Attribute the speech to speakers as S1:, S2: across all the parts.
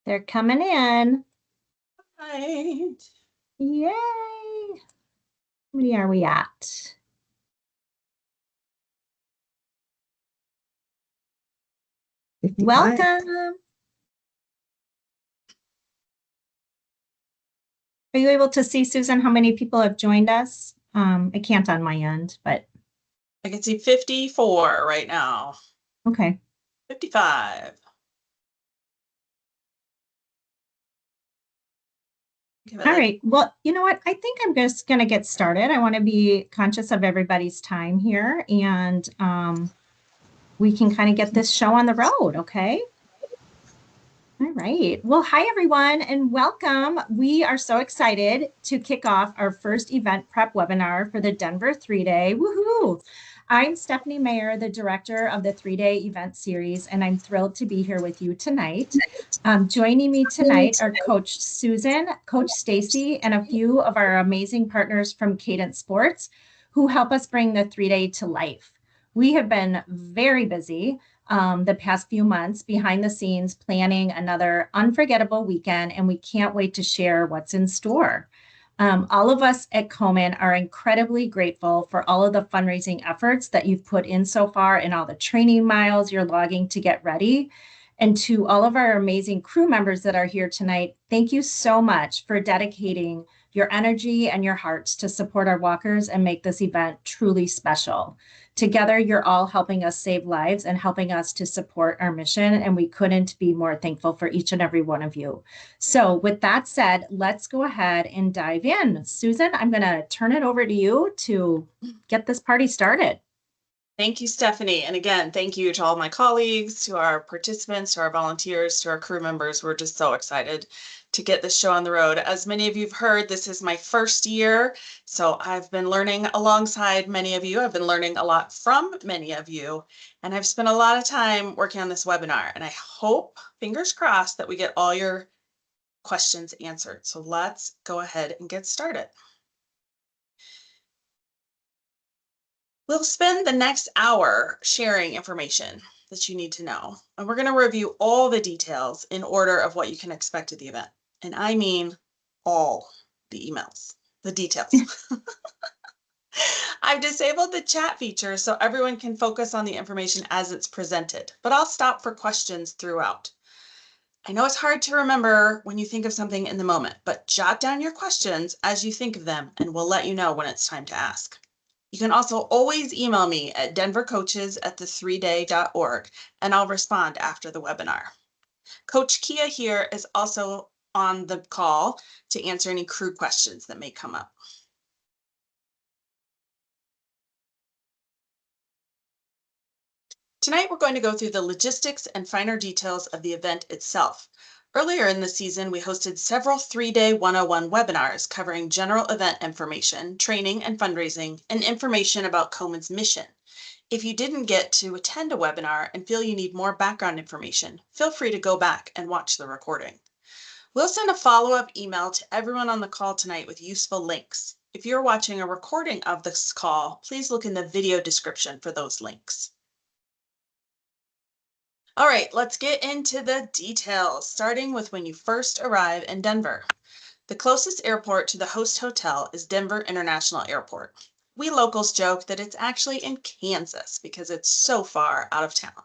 S1: They're coming in.
S2: Right.
S1: Yay. How many are we at? Welcome. Are you able to see, Susan, how many people have joined us? I can't on my end, but
S2: I can see 54 right now.
S1: okay.
S2: 55.
S1: All right. Well, you know what? I think I'm just going to get started. I want to be conscious of everybody's time here, and we can kind of get this show on the road, okay? All right. Well, hi, everyone, and welcome. We are so excited to kick off our first event prep webinar for the Denver 3-Day. Woohoo! I'm Stephanie Mayer, the director of the 3-Day event series, and I'm thrilled to be here with you tonight. Joining me tonight are Coach Susan, Coach Stacy, and a few of our amazing partners from Cadence Sports who help us bring the 3-Day to life. We have been very busy the past few months behind the scenes planning another unforgettable weekend, and we can't wait to share what's in store. All of us at Komen are incredibly grateful for all of the fundraising efforts that you've put in so far and all the training miles you're logging to get ready. And to all of our amazing crew members that are here tonight, thank you so much for dedicating your energy and your hearts to support our walkers and make this event truly special. Together, you're all helping us save lives and helping us to support our mission, and we couldn't be more thankful for each and every one of you. So with that said, let's go ahead and dive in. Susan, I'm going to turn it over to you to get this party started.
S2: Thank you, Stephanie. And again, thank you to all my colleagues, to our participants, to our volunteers, to our crew members. We're just so excited to get this show on the road. As many of you have heard, this is my first year. So I've been learning alongside many of you. I've been learning a lot from many of you. And I've spent a lot of time working on this webinar. And I hope, fingers crossed, that we get all your questions answered. So let's go ahead and get started. We'll spend the next hour sharing information that you need to know, and we're going to review all the details in order of what you can expect at the event. And I mean all the emails, the details. I've disabled the chat feature so everyone can focus on the information as it's presented, but I'll stop for questions throughout. I know it's hard to remember when you think of something in the moment, but jot down your questions as you think of them, and we'll let you know when it's time to ask. You can also always email me at denvercoaches@the3day.org, and I'll respond after the webinar. Coach Kia here is also on the call to answer any crew questions that may come up. Tonight, we're going to go through the logistics and finer details of the event itself. Earlier in the season, we hosted several 3-day 101 webinars covering general event information, training and fundraising, and information about Komen's mission. If you didn't get to attend a webinar and feel you need more background information, feel free to go back and watch the recording. We'll send a follow-up email to everyone on the call tonight with useful links. If you're watching a recording of this call, please look in the video description for those links. All right, let's get into the details, starting with when you first arrive in Denver. The closest airport to the host hotel is Denver International Airport. We locals joke that it's actually in Kansas because it's so far out of town.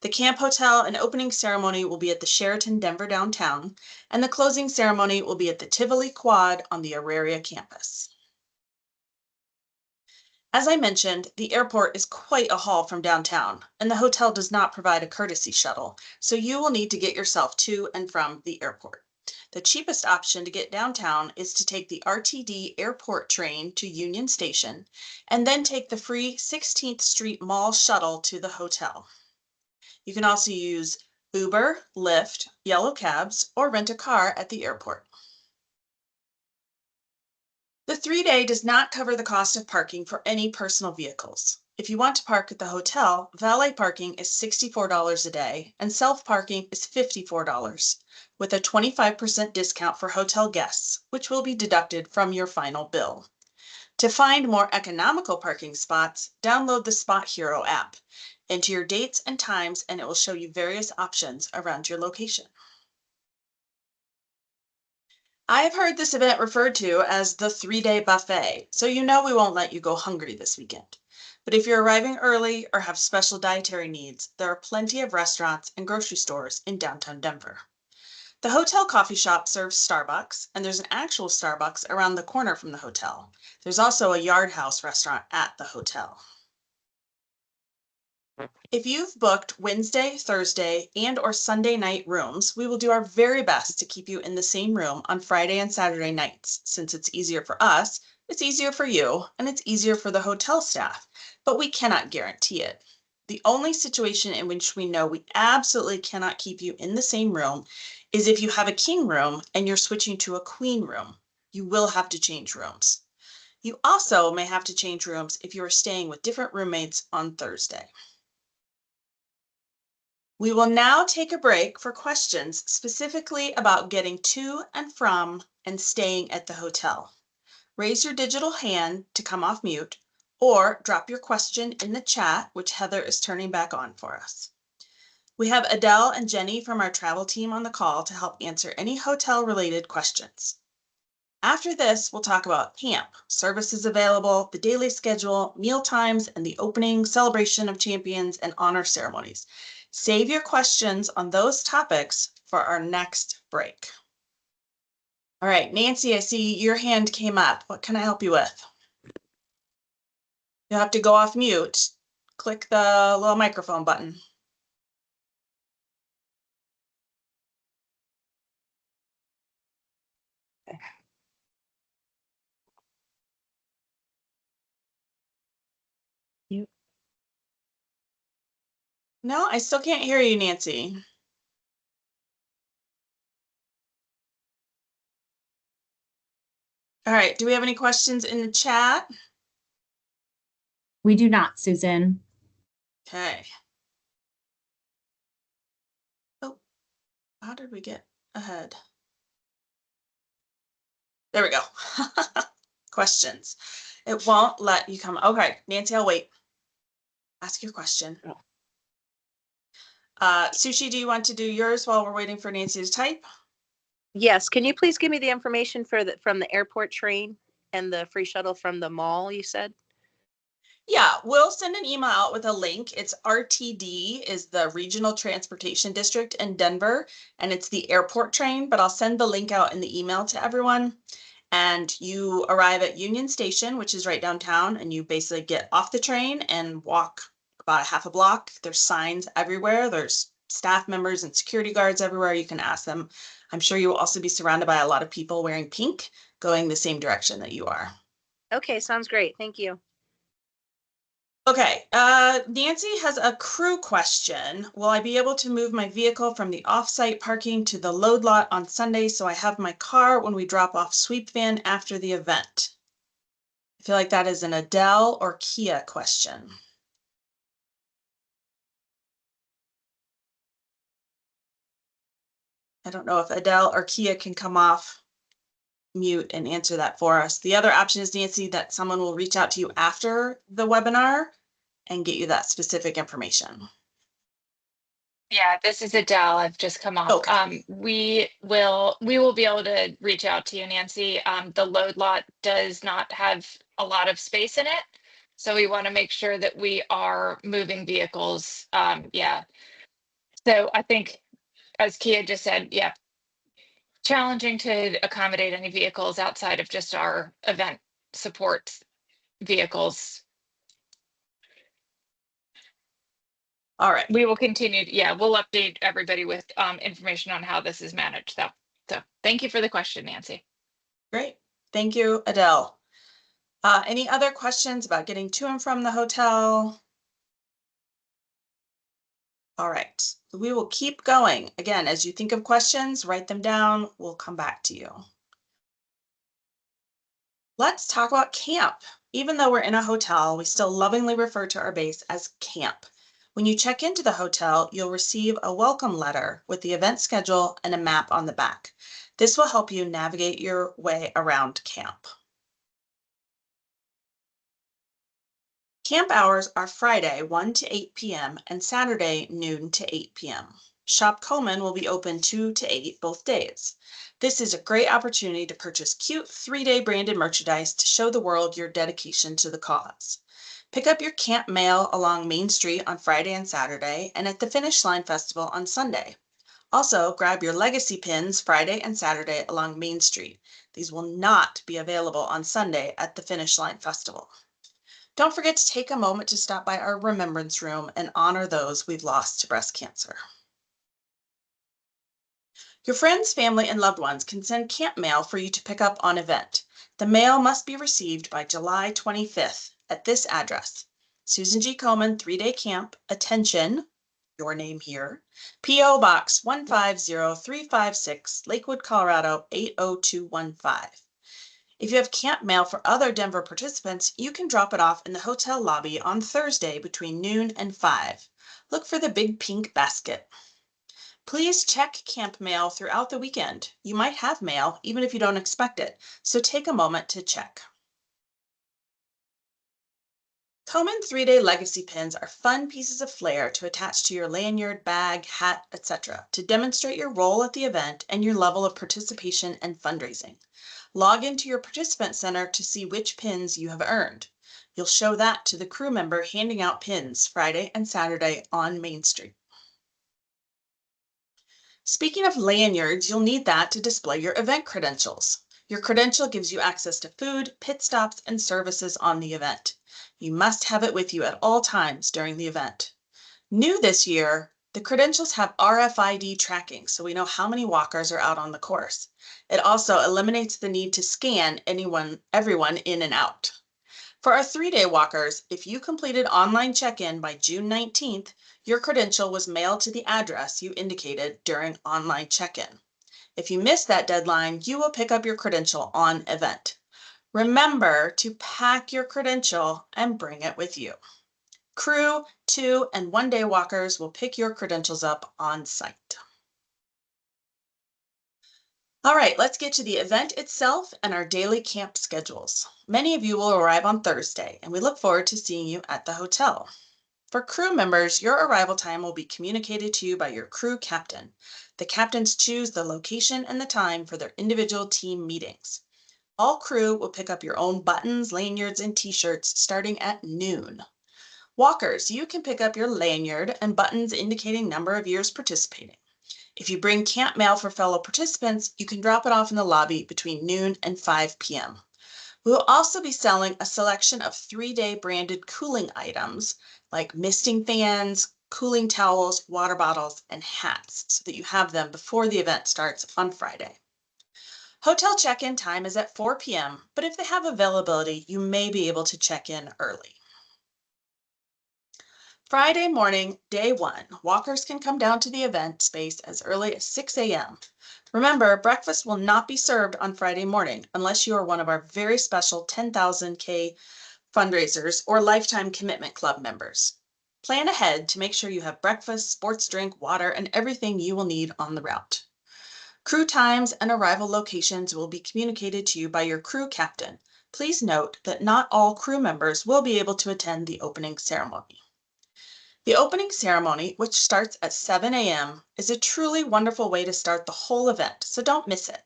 S2: The camp hotel and opening ceremony will be at the Sheraton Denver downtown, and the closing ceremony will be at the Tivoli Quad on the Auraria campus. As I mentioned, the airport is quite a haul from downtown, and the hotel does not provide a courtesy shuttle, so you will need to get yourself to and from the airport. The cheapest option to get downtown is to take the RTD airport train to Union Station, and then take the free 16th Street Mall shuttle to the hotel. You can also use Uber, Lyft, yellow cabs, or rent a car at the airport. The 3-day does not cover the cost of parking for any personal vehicles. If you want to park at the hotel, valet parking is $64 a day and self-parking is $54, with a 25% discount for hotel guests, which will be deducted from your final bill. To find more economical parking spots, download the Spot Hero app. Enter your dates and times and it will show you various options around your location. I've heard this event referred to as the 3-day buffet, so you know we won't let you go hungry this weekend. But if you're arriving early or have special dietary needs, there are plenty of restaurants and grocery stores in downtown Denver. The hotel coffee shop serves Starbucks, and there's an actual Starbucks around the corner from the hotel. There's also a Yard House restaurant at the hotel. If you've booked Wednesday, Thursday, and or Sunday night rooms, we will do our very best to keep you in the same room on Friday and Saturday nights. Since it's easier for us, it's easier for you, and it's easier for the hotel staff, but we cannot guarantee it. The only situation in which we know we absolutely cannot keep you in the same room is if you have a king room and you're switching to a queen room. You will have to change rooms. You also may have to change rooms if you are staying with different roommates on Thursday. We will now take a break for questions specifically about getting to and from and staying at the hotel. Raise your digital hand to come off mute or drop your question in the chat, which Heather is turning back on for us. We have Adele and Jenny from our travel team on the call to help answer any hotel-related questions. After this, we'll talk about camp, services available, the daily schedule, meal times, and the opening, celebration of champions, and honor ceremonies. Save your questions on those topics for our next break. All right, Nancy, I see your hand came up. What can I help you with? You'll have to go off mute. Click the little microphone button.
S3: Yep.
S2: No, I still can't hear you, Nancy. All right, do we have any questions in the chat?
S1: We do not, Susan.
S2: Okay. Oh, how did we get ahead? There we go. Questions. It won't let you come. Okay, Nancy, I'll wait. Ask your question. Sushi, do you want to do yours while we're waiting for Nancy to type?
S3: Yes, can you please give me the information for from the airport train and the free shuttle from the mall, you said?
S2: Yeah, we'll send an email out with a link. It's RTD is the Regional Transportation District in Denver, and it's the airport train, but I'll send the link out in the email to everyone. And you arrive at Union Station, which is right downtown, and you basically get off the train and walk about a half a block. There's signs everywhere. There's staff members and security guards everywhere. You can ask them. I'm sure you will also be surrounded by a lot of people wearing pink going the same direction that you are.
S3: Okay, sounds great. Thank you.
S2: Okay, Nancy has a crew question. Will I be able to move my vehicle from the off-site parking to the load lot on Sunday so I have my car when we drop off sweep van after the event? I feel like that is an Adele or Kia question. I don't know if Adele or Kia can come off mute and answer that for us. The other option is, Nancy, that someone will reach out to you after the webinar and get you that specific information.
S4: Yeah, this is Adele. I've just come off.
S2: Okay.
S4: We will be able to reach out to you, Nancy. The load lot does not have a lot of space in it, so we want to make sure that we are moving vehicles. Yeah. So I think, as Kia just said, yeah, challenging to accommodate any vehicles outside of just our event support vehicles.
S2: All right.
S4: We will continue. Yeah, we'll update everybody with information on how this is managed. So thank you for the question, Nancy.
S2: Great. Thank you, Adele. Any other questions about getting to and from the hotel? All right, we will keep going. Again, as you think of questions, write them down. We'll come back to you. Let's talk about camp. Even though we're in a hotel, we still lovingly refer to our base as camp. When you check into the hotel, you'll receive a welcome letter with the event schedule and a map on the back. This will help you navigate your way around camp. Camp hours are Friday 1 to 8 p.m. and Saturday noon to 8 p.m. Shop Komen will be open 2 to 8 both days. This is a great opportunity to purchase cute 3-day branded merchandise to show the world your dedication to the cause. Pick up your camp mail along Main Street on Friday and Saturday, and at the Finish Line Festival on Sunday. Also, grab your legacy pins Friday and Saturday along Main Street. These will not be available on Sunday at the Finish Line Festival. Don't forget to take a moment to stop by our Remembrance Room and honor those we've lost to breast cancer. Your friends, family, and loved ones can send camp mail for you to pick up on event. The mail must be received by July 25th at this address: Susan G. Komen, 3-day camp, attention, your name here, P.O. Box 150356, Lakewood, Colorado 80215. If you have camp mail for other Denver participants, you can drop it off in the hotel lobby on Thursday between noon and 5. Look for the big pink basket. Please check camp mail throughout the weekend. You might have mail even if you don't expect it, so take a moment to check. Komen 3-day legacy pins are fun pieces of flair to attach to your lanyard, bag, hat, etc. to demonstrate your role at the event and your level of participation and fundraising. Log into your participant center to see which pins you have earned. You'll show that to the crew member handing out pins Friday and Saturday on Main Street. Speaking of lanyards, you'll need that to display your event credentials. Your credential gives you access to food, pit stops, and services on the event. You must have it with you at all times during the event. New this year, the credentials have RFID tracking, so we know how many walkers are out on the course. It also eliminates the need to scan everyone in and out. For our 3-day walkers, if you completed online check-in by June 19th, your credential was mailed to the address you indicated during online check-in. If you missed that deadline, you will pick up your credential on event. Remember to pack your credential and bring it with you. Crew, 2- and 1-day walkers will pick your credentials up on site. All right, let's get to the event itself and our daily camp schedules. Many of you will arrive on Thursday, and we look forward to seeing you at the hotel. For crew members, your arrival time will be communicated to you by your crew captain. The captains choose the location and the time for their individual team meetings. All crew will pick up your own buttons, lanyards, and t-shirts starting at noon. Walkers, you can pick up your lanyard and buttons indicating number of years participating. If you bring camp mail for fellow participants, you can drop it off in the lobby between noon and 5 p.m. We will also be selling a selection of 3-day branded cooling items like misting fans, cooling towels, water bottles, and hats so that you have them before the event starts on Friday. Hotel check-in time is at 4 p.m., but if they have availability, you may be able to check in early. Friday morning, day 1, walkers can come down to the event space as early as 6 a.m. Remember, breakfast will not be served on Friday morning unless you are one of our very special 10,000K fundraisers or Lifetime Commitment Club members. Plan ahead to make sure you have breakfast, sports drink, water, and everything you will need on the route. Crew times and arrival locations will be communicated to you by your crew captain. Please note that not all crew members will be able to attend the opening ceremony. The opening ceremony, which starts at 7 a.m., is a truly wonderful way to start the whole event, so don't miss it.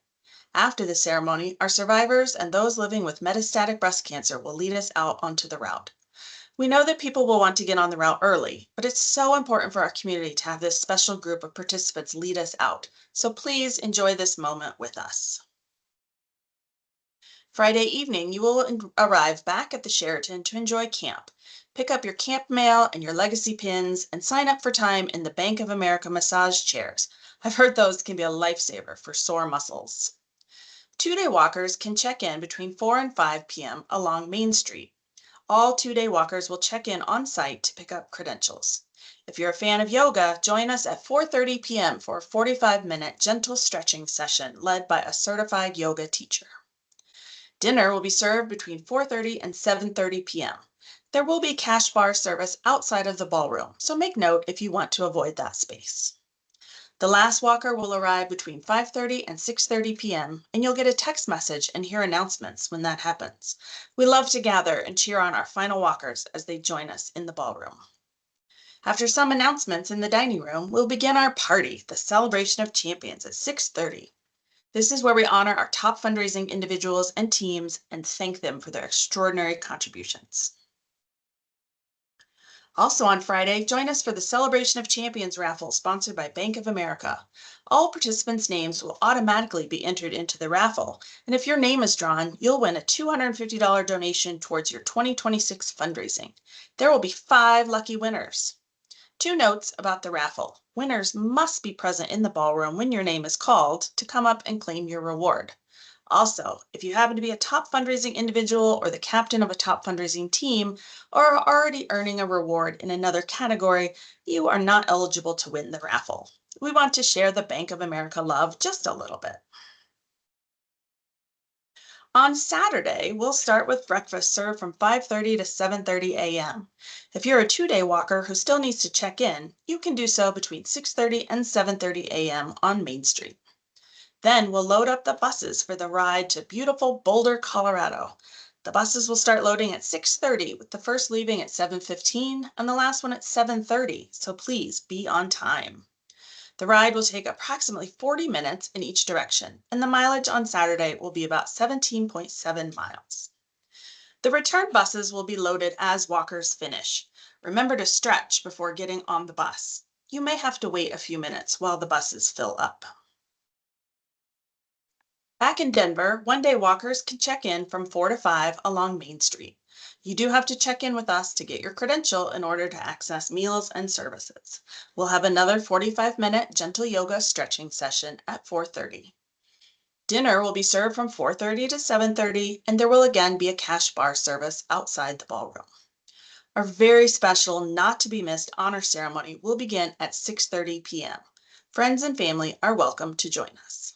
S2: After the ceremony, our survivors and those living with metastatic breast cancer will lead us out onto the route. We know that people will want to get on the route early, but it's so important for our community to have this special group of participants lead us out, so please enjoy this moment with us. Friday evening, you will arrive back at the Sheraton to enjoy camp. Pick up your camp mail and your legacy pins and sign up for time in the Bank of America massage chairs. I've heard those can be a lifesaver for sore muscles. 2-day walkers can check in between 4 and 5 p.m. along Main Street. All 2-day walkers will check in on site to pick up credentials. If you're a fan of yoga, join us at 4:30 p.m. for a 45-minute gentle stretching session led by a certified yoga teacher. Dinner will be served between 4:30 and 7:30 p.m. There will be cash bar service outside of the ballroom, so make note if you want to avoid that space. The last walker will arrive between 5:30 and 6:30 p.m., and you'll get a text message and hear announcements when that happens. We love to gather and cheer on our final walkers as they join us in the ballroom. After some announcements in the dining room, we'll begin our party, the Celebration of Champions, at 6:30. This is where we honor our top fundraising individuals and teams and thank them for their extraordinary contributions. Also on Friday, join us for the Celebration of Champions raffle sponsored by Bank of America. All participants' names will automatically be entered into the raffle, and if your name is drawn, you'll win a $250 donation towards your 2026 fundraising. There will be 5 lucky winners. 2 notes about the raffle. Winners must be present in the ballroom when your name is called to come up and claim your reward. Also, if you happen to be a top fundraising individual or the captain of a top fundraising team or are already earning a reward in another category, you are not eligible to win the raffle. We want to share the Bank of America love just a little bit. On Saturday, we'll start with breakfast served from 5:30 to 7:30 a.m. If you're a 2-day walker who still needs to check in, you can do so between 6:30 and 7:30 a.m. on Main Street. Then we'll load up the buses for the ride to beautiful Boulder, Colorado. The buses will start loading at 6:30, with the first leaving at 7:15 and the last one at 7:30, so please be on time. The ride will take approximately 40 minutes in each direction, and the mileage on Saturday will be about 17.7 miles. The return buses will be loaded as walkers finish. Remember to stretch before getting on the bus. You may have to wait a few minutes while the buses fill up. Back in Denver, 1-day walkers can check in from 4 to 5 along Main Street. You do have to check in with us to get your credential in order to access meals and services. We'll have another 45-minute gentle yoga stretching session at 4:30. Dinner will be served from 4:30 to 7:30, and there will again be a cash bar service outside the ballroom. Our very special, not to be missed honor ceremony will begin at 6:30 p.m. Friends and family are welcome to join us.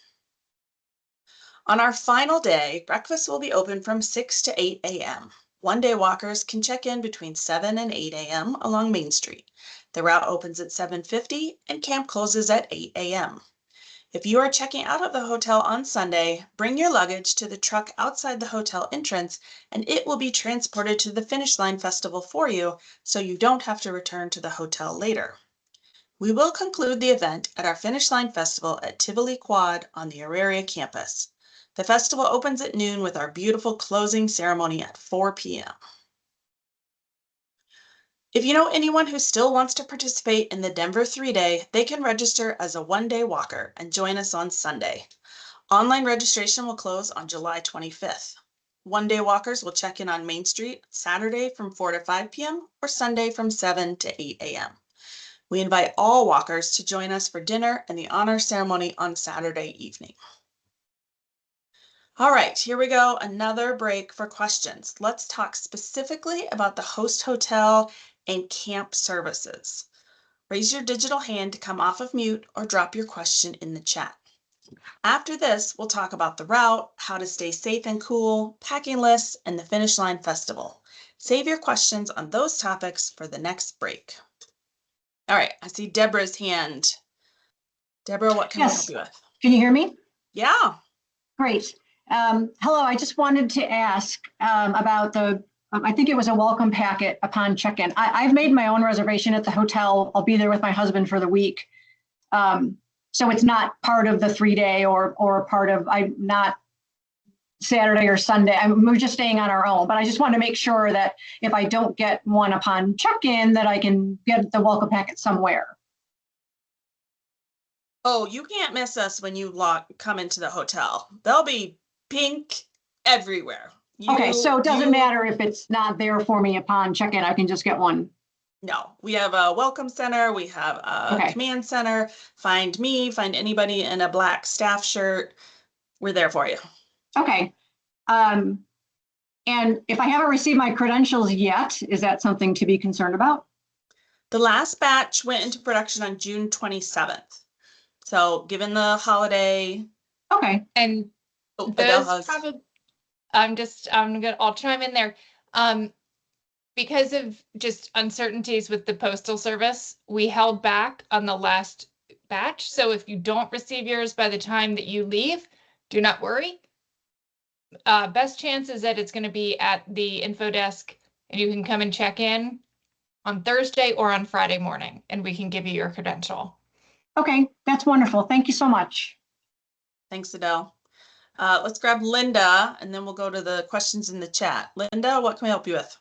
S2: On our final day, breakfast will be open from 6 to 8 a.m. 1-day walkers can check in between 7 and 8 a.m. along Main Street. The route opens at 7:50 and camp closes at 8 a.m. If you are checking out of the hotel on Sunday, bring your luggage to the truck outside the hotel entrance and it will be transported to the Finish Line Festival for you so you don't have to return to the hotel later. We will conclude the event at our Finish Line Festival at Tivoli Quad on the Auraria campus. The festival opens at noon with our beautiful closing ceremony at 4 p.m. If you know anyone who still wants to participate in the Denver 3-day, they can register as a 1-day walker and join us on Sunday. Online registration will close on July 25th. 1-day walkers will check in on Main Street Saturday from 4 to 5 p.m. or Sunday from 7 to 8 a.m. We invite all walkers to join us for dinner and the honor ceremony on Saturday evening. All right, here we go. Another break for questions. Let's talk specifically about the host hotel and camp services. Raise your digital hand to come off of mute or drop your question in the chat. After this, we'll talk about the route, how to stay safe and cool, packing lists, and the Finish Line Festival. Save your questions on those topics for the next break. All right, I see Deborah's hand. Deborah, what can we help you with?
S5: Can you hear me?
S2: Yeah.
S5: Great. Hello, I just wanted to ask about the, I think it was a welcome packet upon check-in. I've made my own reservation at the hotel. I'll be there with my husband for the week. So it's not part of the 3-day or part of, I'm not Saturday or Sunday. We're just staying on our own, but I just want to make sure that if I don't get one upon check-in, that I can get the welcome packet somewhere.
S2: Oh, you can't miss us when you come into the hotel. They'll be pink everywhere.
S5: Okay, so it doesn't matter if it's not there for me upon check-in, I can just get one.
S2: No, we have a welcome center. We have a command center. Find me, find anybody in a black staff shirt. We're there for you.
S5: Okay. And if I haven't received my credentials yet, is that something to be concerned about?
S2: The last batch went into production on June 27th. So given the holiday.
S5: Okay.
S4: And those probably, I'll chime in there. Because of just uncertainties with the postal service, we held back on the last batch. So if you don't receive yours by the time that you leave, do not worry. Best chance is that it's going to be at the info desk and you can come and check in. on Thursday or on Friday morning, and we can give you your credential.
S5: Okay, that's wonderful. Thank you so much.
S2: Thanks, Adele. Let's grab Linda, and then we'll go to the questions in the chat. Linda, what can we help you with?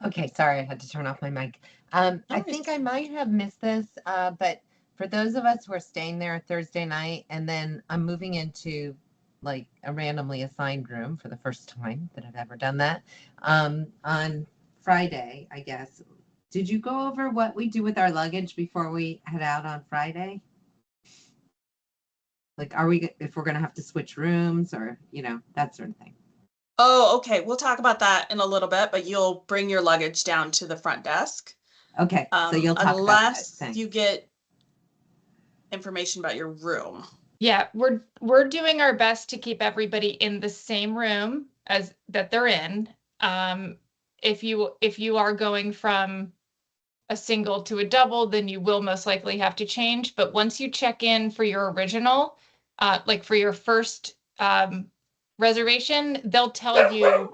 S6: Okay, sorry, I had to turn off my mic. I think I might have missed this, but for those of us who are staying there Thursday night, and then I'm moving into like a randomly assigned room for the first time that I've ever done that, on Friday, I guess. Did you go over what we do with our luggage before we head out on Friday? Like, if we're gonna have to switch rooms or, that sort of thing.
S2: Oh, okay. We'll talk about that in a little bit, but you'll bring your luggage down to the front desk.
S6: Okay, so you'll talk about that.
S2: Unless
S6: Thanks.
S2: you get information about your room.
S4: Yeah, we're doing our best to keep everybody in the same room as that they're in. If you are going from a single to a double, then you will most likely have to change. But once you check in for your original, like for your first reservation, they'll tell you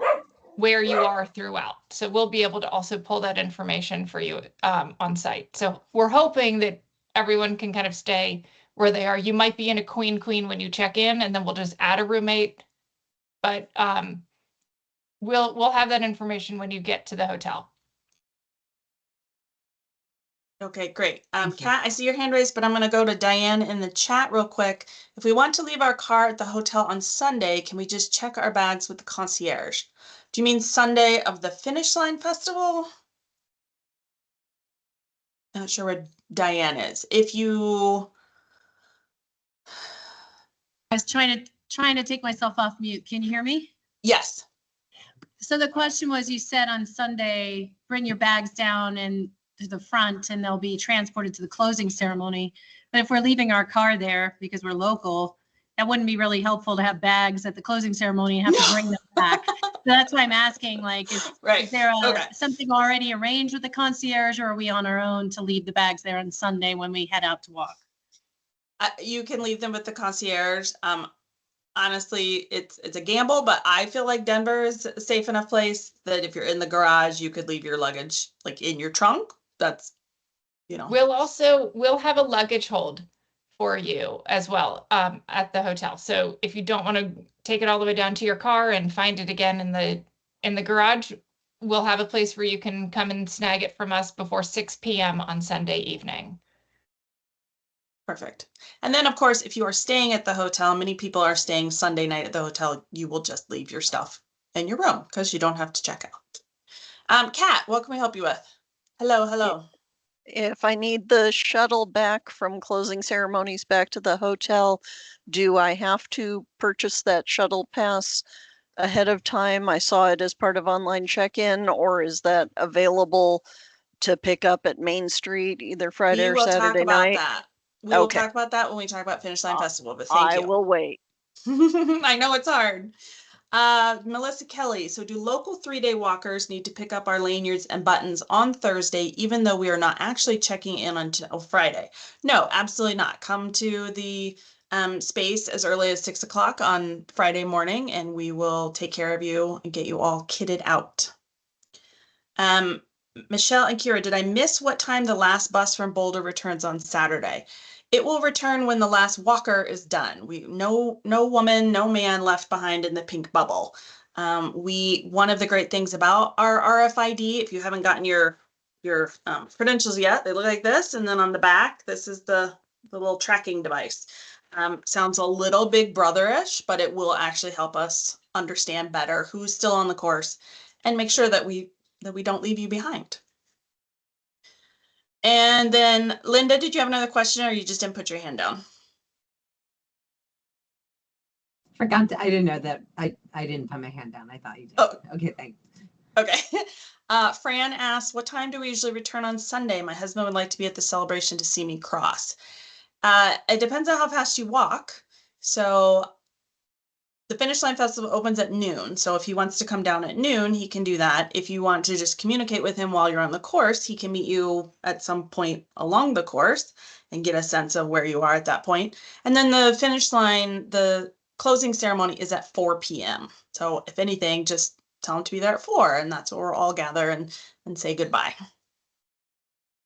S4: where you are throughout. So we'll be able to also pull that information for you on site. So we're hoping that everyone can kind of stay where they are. You might be in a queen when you check in, and then we'll just add a roommate. But we'll have that information when you get to the hotel.
S2: Okay, great. Kat, I see your hand raised, but I'm going to go to Diane in the chat real quick. If we want to leave our car at the hotel on Sunday, can we just check our bags with the concierge? Do you mean Sunday of the Finish Line Festival? I'm not sure where Diane is. If you...
S7: I was trying to take myself off mute. Can you hear me?
S2: Yes.
S7: So the question was, you said on Sunday, bring your bags down and to the front and they'll be transported to the closing ceremony. But if we're leaving our car there because we're local, that wouldn't be really helpful to have bags at the closing ceremony and have to bring them back. So that's why I'm asking, like, is there something already arranged with the concierge, or are we on our own to leave the bags there on Sunday when we head out to walk?
S2: You can leave them with the concierge. Honestly, it's a gamble, but I feel like Denver is a safe enough place that if you're in the garage, you could leave your luggage like in your trunk. That's,
S4: We'll have a luggage hold for you as well at the hotel. So if you don't want to take it all the way down to your car and find it again in the garage, we'll have a place where you can come and snag it from us before 6 p.m. on Sunday evening.
S2: Perfect. And then, of course, if you are staying at the hotel, many people are staying Sunday night at the hotel, you will just leave your stuff in your room because you don't have to check out. Kat, what can we help you with? Hello.
S8: If I need the shuttle back from closing ceremonies back to the hotel, do I have to purchase that shuttle pass ahead of time? I saw it as part of online check-in, or is that available to pick up at Main Street either Friday or Saturday night?
S2: We will talk about that when we talk about Finish Line Festival, but thank you.
S8: I will wait.
S2: I know it's hard. Melissa Kelly, so do local 3-day walkers need to pick up our lanyards and buttons on Thursday, even though we are not actually checking in until Friday? No, absolutely not. Come to the space as early as 6 o'clock on Friday morning, and we will take care of you and get you all kitted out. Michelle and Kira, did I miss what time the last bus from Boulder returns on Saturday? It will return when the last walker is done. No woman, no man left behind in the pink bubble. One of the great things about our RFID, if you haven't gotten your credentials yet, they look like this, and then on the back, this is the little tracking device. Sounds a little Big Brother-ish, but it will actually help us understand better who's still on the course and make sure that we don't leave you behind. And then Linda, did you have another question, or you just didn't put your hand down?
S6: I didn't know that. I didn't put my hand down. I thought you did.
S2: Oh.
S6: Okay, thanks.
S2: Okay. Fran asks, what time do we usually return on Sunday? My husband would like to be at the celebration to see me cross. It depends on how fast you walk. So the Finish Line Festival opens at noon. So if he wants to come down at noon, he can do that. If you want to just communicate with him while you're on the course, he can meet you at some point along the course and get a sense of where you are at that point. And then the finish line, the closing ceremony is at 4 p.m. So if anything, just tell them to be there at 4, and that's where we'll all gather and say goodbye.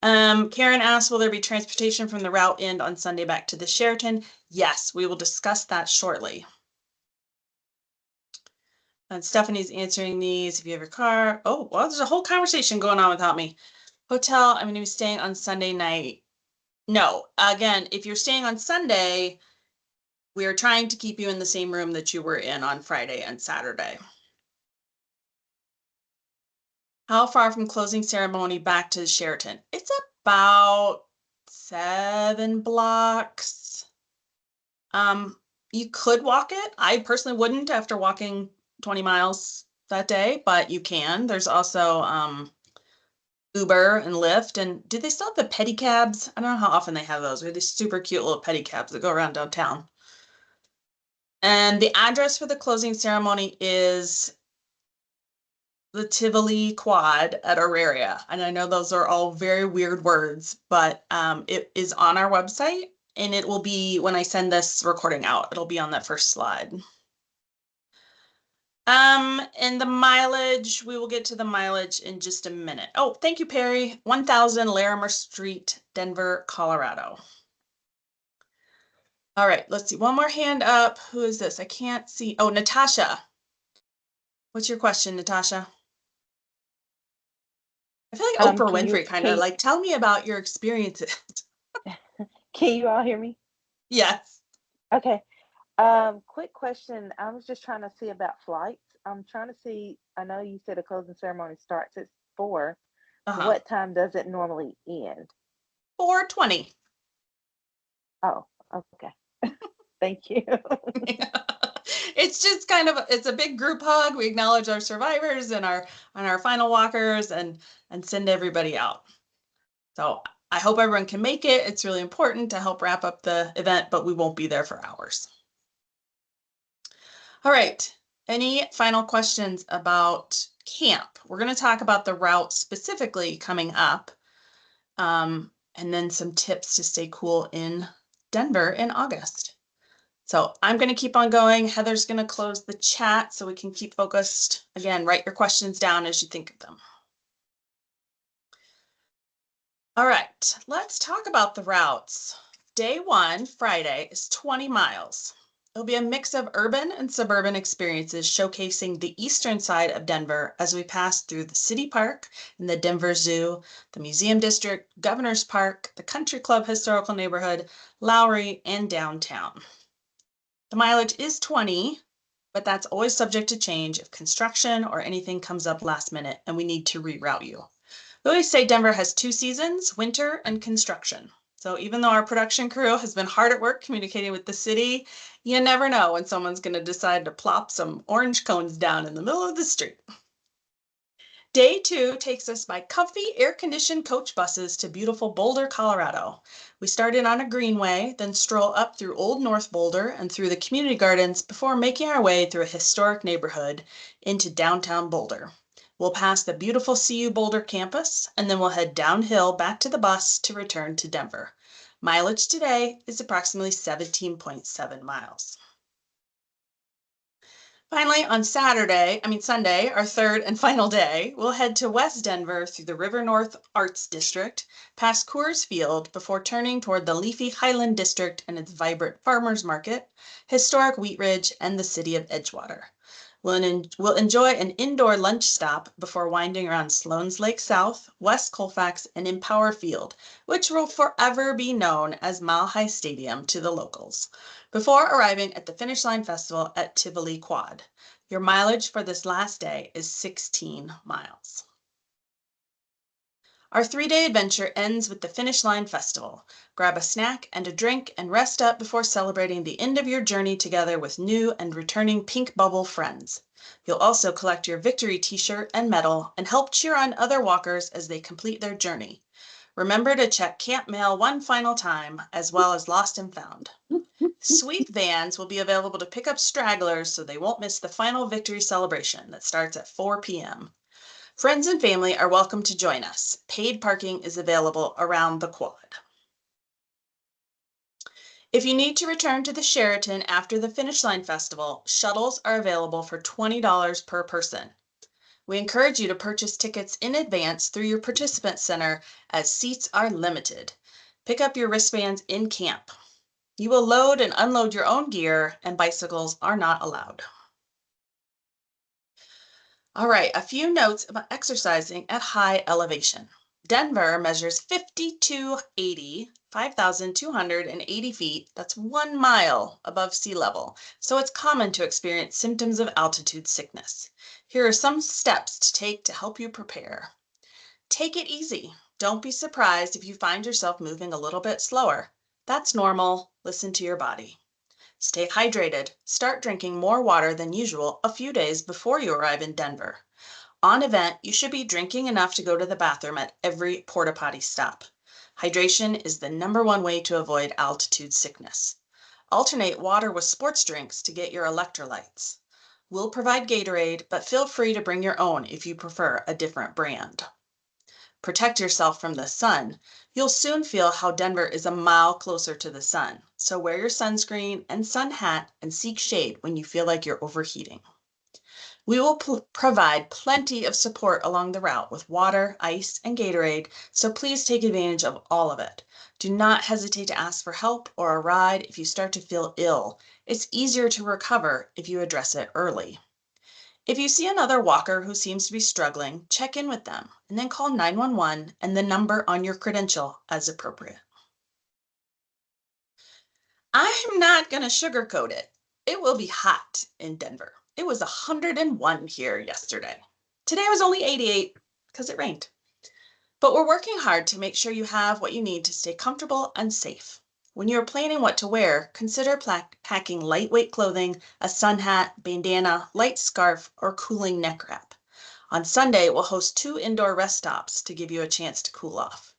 S2: Karen asked, will there be transportation from the route end on Sunday back to the Sheraton? Yes, we will discuss that shortly. And Stephanie's answering these. If you have your car. Oh, well, there's a whole conversation going on without me. Hotel, I'm going to be staying on Sunday night. No, again, if you're staying on Sunday, we are trying to keep you in the same room that you were in on Friday and Saturday. How far from closing ceremony back to the Sheraton? It's about 7 blocks. You could walk it. I personally wouldn't after walking 20 miles that day, but you can. There's also Uber and Lyft. And do they still have the pedicabs? I don't know how often they have those. They're these super cute little pedicabs that go around downtown. And the address for the closing ceremony is the Tivoli Quad at Auraria. And I know those are all very weird words, but it is on our website, and it will be when I send this recording out, it'll be on that first slide. And the mileage, we will get to the mileage in just a minute. Oh, thank you, Perry. 1000 Larimer Street, Denver, Colorado. All right, let's see. One more hand up. Who is this? I can't see. Oh, Natasha. What's your question, Natasha? I feel like Oprah Winfrey kind of like, tell me about your experiences.
S9: Can you all hear me?
S2: Yes.
S9: Okay. Quick question. I was just trying to see about flights. I'm trying to see, I know you said the closing ceremony starts at 4. What time does it normally end?
S2: 4:20.
S9: Oh, okay. Thank you.
S2: It's just kind of, it's a big group hug. We acknowledge our survivors and our final walkers and send everybody out. So I hope everyone can make it. It's really important to help wrap up the event, but we won't be there for hours. All right. Any final questions about camp? We're going to talk about the route specifically coming up, and then some tips to stay cool in Denver in August. So I'm going to keep on going. Heather's going to close the chat so we can keep focused. Again, write your questions down as you think of them. All right, let's talk about the routes. Day 1, Friday, is 20 miles. It'll be a mix of urban and suburban experiences showcasing the eastern side of Denver as we pass through the city park and the Denver Zoo, the Museum District, Governor's Park, the Country Club Historical Neighborhood, Lowry, and downtown. The mileage is 20, but that's always subject to change if construction or anything comes up last minute and we need to reroute you. We always say Denver has 2 seasons, winter and construction. So even though our production crew has been hard at work communicating with the city, you never know when someone's going to decide to plop some orange cones down in the middle of the street. Day 2 takes us by comfy air-conditioned coach buses to beautiful Boulder, Colorado. We started on a greenway, then stroll up through Old North Boulder and through the community gardens before making our way through a historic neighborhood into downtown Boulder. We'll pass the beautiful CU Boulder campus, and then we'll head downhill back to the bus to return to Denver. Mileage today is approximately 17.7 miles. Finally, on Sunday, our third and final day, we'll head to West Denver through the River North Arts District, past Coors Field, before turning toward the leafy Highland District and its vibrant farmers market, historic Wheat Ridge, and the city of Edgewater. We'll enjoy an indoor lunch stop before winding around Sloan's Lake South, West Colfax, and Empower Field, which will forever be known as Mile High Stadium to the locals, before arriving at the Finish Line Festival at Tivoli Quad. Your mileage for this last day is 16 miles. Our 3-day adventure ends with the Finish Line Festival. Grab a snack and a drink and rest up before celebrating the end of your journey together with new and returning Pink Bubble friends. You'll also collect your victory t-shirt and medal and help cheer on other walkers as they complete their journey. Remember to check Camp Mail one final time, as well as Lost and Found. Sweep vans will be available to pick up stragglers so they won't miss the final victory celebration that starts at 4 p.m. Friends and family are welcome to join us. Paid parking is available around the quad. If you need to return to the Sheraton after the Finish Line Festival, shuttles are available for $20 per person. We encourage you to purchase tickets in advance through your participant center as seats are limited. Pick up your wristbands in camp. You will load and unload your own gear, and bicycles are not allowed. All right, a few notes about exercising at high elevation. Denver measures 5,280 feet. That's 1 mile above sea level. So it's common to experience symptoms of altitude sickness. Here are some steps to take to help you prepare. Take it easy. Don't be surprised if you find yourself moving a little bit slower. That's normal. Listen to your body. Stay hydrated. Start drinking more water than usual a few days before you arrive in Denver. On event, you should be drinking enough to go to the bathroom at every porta potty stop. Hydration is the #1 way to avoid altitude sickness. Alternate water with sports drinks to get your electrolytes. We'll provide Gatorade, but feel free to bring your own if you prefer a different brand. Protect yourself from the sun. You'll soon feel how Denver is a mile closer to the sun. So wear your sunscreen and sun hat and seek shade when you feel like you're overheating. We will provide plenty of support along the route with water, ice, and Gatorade, so please take advantage of all of it. Do not hesitate to ask for help or a ride if you start to feel ill. It's easier to recover if you address it early. If you see another walker who seems to be struggling, check in with them and then call 911 and the number on your credential as appropriate. I'm not going to sugarcoat it. It will be hot in Denver. It was 101 here yesterday. Today was only 88 because it rained. But we're working hard to make sure you have what you need to stay comfortable and safe. When you're planning what to wear, consider packing lightweight clothing, a sun hat, bandana, light scarf, or cooling neck wrap. On Sunday, we'll host 2 indoor rest stops to give you a chance to cool off.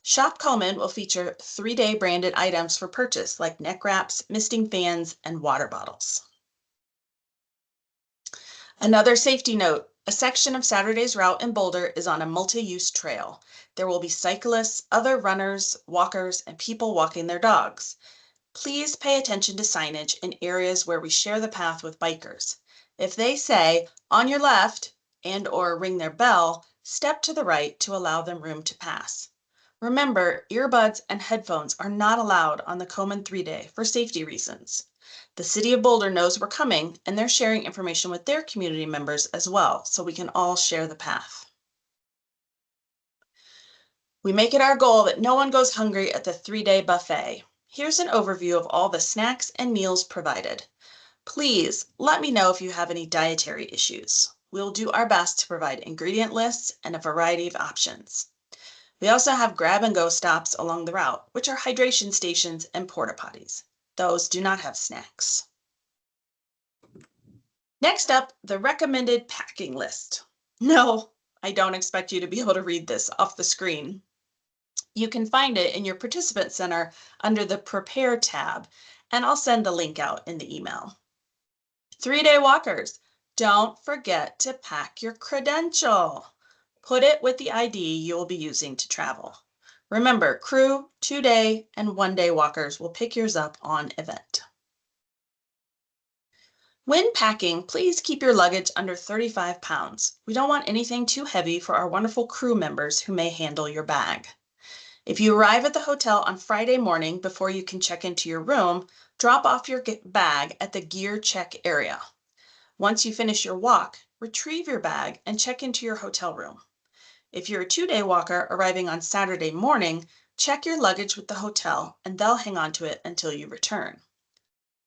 S2: Shop Komen will feature 3-day branded items for purchase like neck wraps, misting fans, and water bottles. Another safety note, a section of Saturday's route in Boulder is on a multi-use trail. There will be cyclists, other runners, walkers, and people walking their dogs. Please pay attention to signage in areas where we share the path with bikers. If they say, on your left, and/or ring their bell, step to the right to allow them room to pass. Remember, earbuds and headphones are not allowed on the Komen 3-day for safety reasons. The City of Boulder knows we're coming, and they're sharing information with their community members as well, so we can all share the path. We make it our goal that no one goes hungry at the 3-day buffet. Here's an overview of all the snacks and meals provided. Please let me know if you have any dietary issues. We'll do our best to provide ingredient lists and a variety of options. We also have grab-and-go stops along the route, which are hydration stations and porta potties. Those do not have snacks. Next up, the recommended packing list. No, I don't expect you to be able to read this off the screen. You can find it in your participant center under the Prepare tab, and I'll send the link out in the email. 3-day walkers, don't forget to pack your credential. Put it with the ID you'll be using to travel. Remember, crew, 2-day and 1-day walkers will pick yours up on event. When packing, please keep your luggage under 35 pounds. We don't want anything too heavy for our wonderful crew members who may handle your bag. If you arrive at the hotel on Friday morning before you can check into your room, drop off your bag at the gear check area. Once you finish your walk, retrieve your bag and check into your hotel room. If you're a 2-day walker arriving on Saturday morning, check your luggage with the hotel and they'll hang on to it until you return.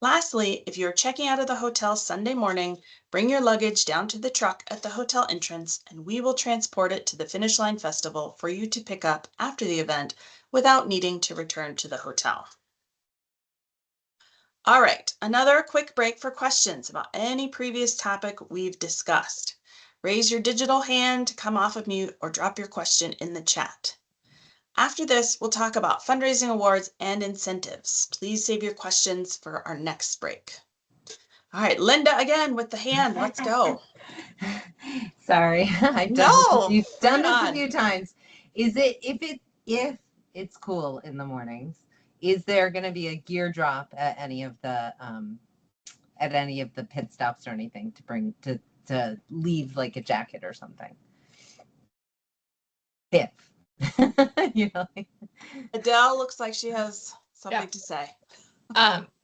S2: Lastly, if you're checking out of the hotel Sunday morning, bring your luggage down to the truck at the hotel entrance and we will transport it to the Finish Line Festival for you to pick up after the event without needing to return to the hotel. All right, another quick break for questions about any previous topic we've discussed. Raise your digital hand to come off of mute or drop your question in the chat. After this, we'll talk about fundraising awards and incentives. Please save your questions for our next break. All right, Linda again with the hand. Let's go.
S6: Sorry, I've done this a few times. Is it if it's cool in the mornings? Is there going to be a gear drop at any of the pit stops or anything to to leave like a jacket or something. If you know.
S2: Adele looks like she has something
S4: Yeah.
S2: to say.